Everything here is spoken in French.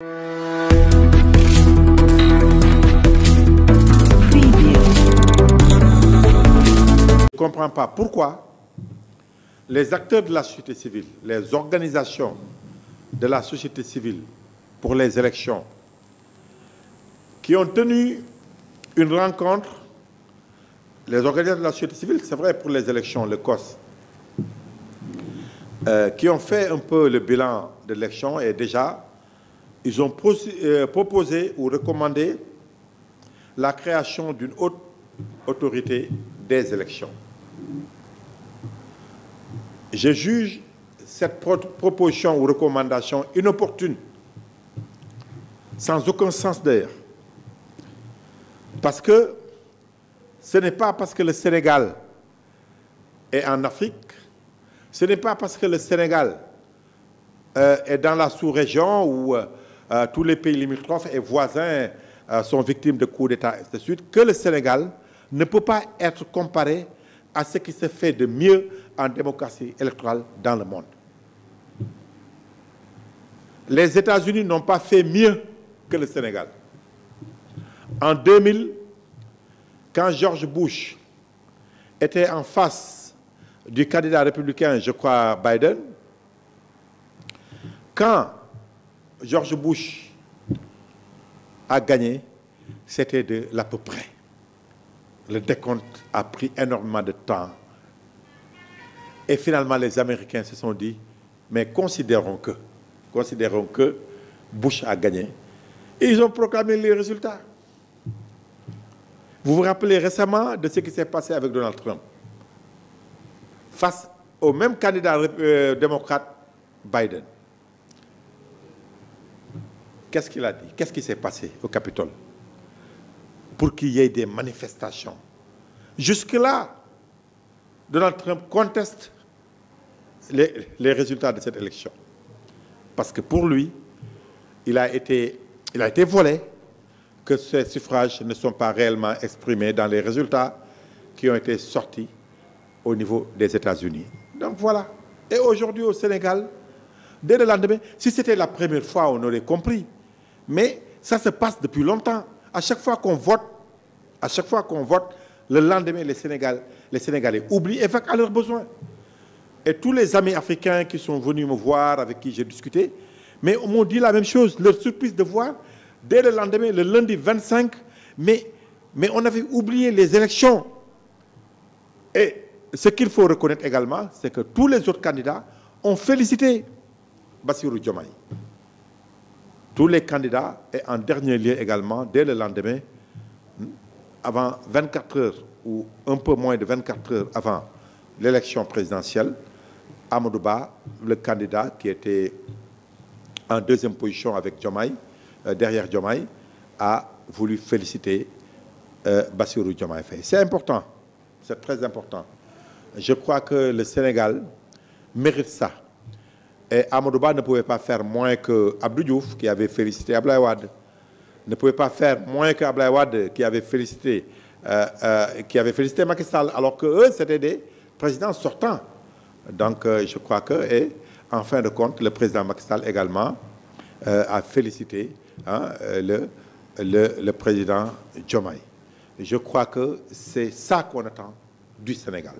Je ne comprends pas pourquoi les acteurs de la société civile, les organisations de la société civile pour les élections, qui ont tenu une rencontre, les organisateurs de la société civile, c'est vrai pour les élections, le COS, qui ont fait un peu le bilan de l'élection et déjà, ils ont proposé ou recommandé la création d'une haute autorité des élections. Je juge cette proposition ou recommandation inopportune, sans aucun sens d'ailleurs. Parce que ce n'est pas parce que le Sénégal est en Afrique, ce n'est pas parce que le Sénégal est dans la sous-région où tous les pays limitrophes et voisins sont victimes de coups d'État et de suite, que le Sénégal ne peut pas être comparé à ce qui se fait de mieux en démocratie électorale dans le monde. Les États-Unis n'ont pas fait mieux que le Sénégal. En 2000, quand George Bush était en face du candidat républicain, je crois Biden, quand George Bush a gagné, c'était de l'à peu près. Le décompte a pris énormément de temps. Et finalement, les Américains se sont dit, mais considérons que Bush a gagné. Et ils ont proclamé les résultats. Vous vous rappelez récemment de ce qui s'est passé avec Donald Trump. Face au même candidat démocrate, Biden. Qu'est-ce qu'il a dit? Qu'est-ce qui s'est passé au Capitole? Pour qu'il y ait des manifestations. Jusque-là, Donald Trump conteste les résultats de cette élection. Parce que pour lui, il a été volé, que ces suffrages ne sont pas réellement exprimés dans les résultats qui ont été sortis au niveau des États-Unis. Donc voilà. Et aujourd'hui au Sénégal, dès le lendemain, si c'était la première fois, on aurait compris. Mais ça se passe depuis longtemps. À chaque fois qu'on vote, le lendemain, les Sénégalais oublient et vaquent à leurs besoins. Et tous les amis africains qui sont venus me voir, avec qui j'ai discuté, mais on m'a dit la même chose, leur surprise de voir, dès le lendemain, le lundi 25, mais on avait oublié les élections. Et ce qu'il faut reconnaître également, c'est que tous les autres candidats ont félicité Bassirou Diomaye. Tous les candidats, et en dernier lieu également, dès le lendemain, avant 24 heures ou un peu moins de 24 heures avant l'élection présidentielle, Amadou Ba, le candidat qui était en deuxième position avec Diomaye, derrière Diomaye, a voulu féliciter Bassirou Diomaye Faye. C'est important, c'est très important. Je crois que le Sénégal mérite ça. Et Amadou Ba ne pouvait pas faire moins que Abdou Diouf, qui avait félicité Abdoulaye Wade, ne pouvait pas faire moins que Abdoulaye Wade, qui avait félicité Macky Sall, alors qu'eux, c'était des présidents sortants. Donc, je crois que, et en fin de compte, le président Macky Sall également a félicité le président Diomaye. Je crois que c'est ça qu'on attend du Sénégal.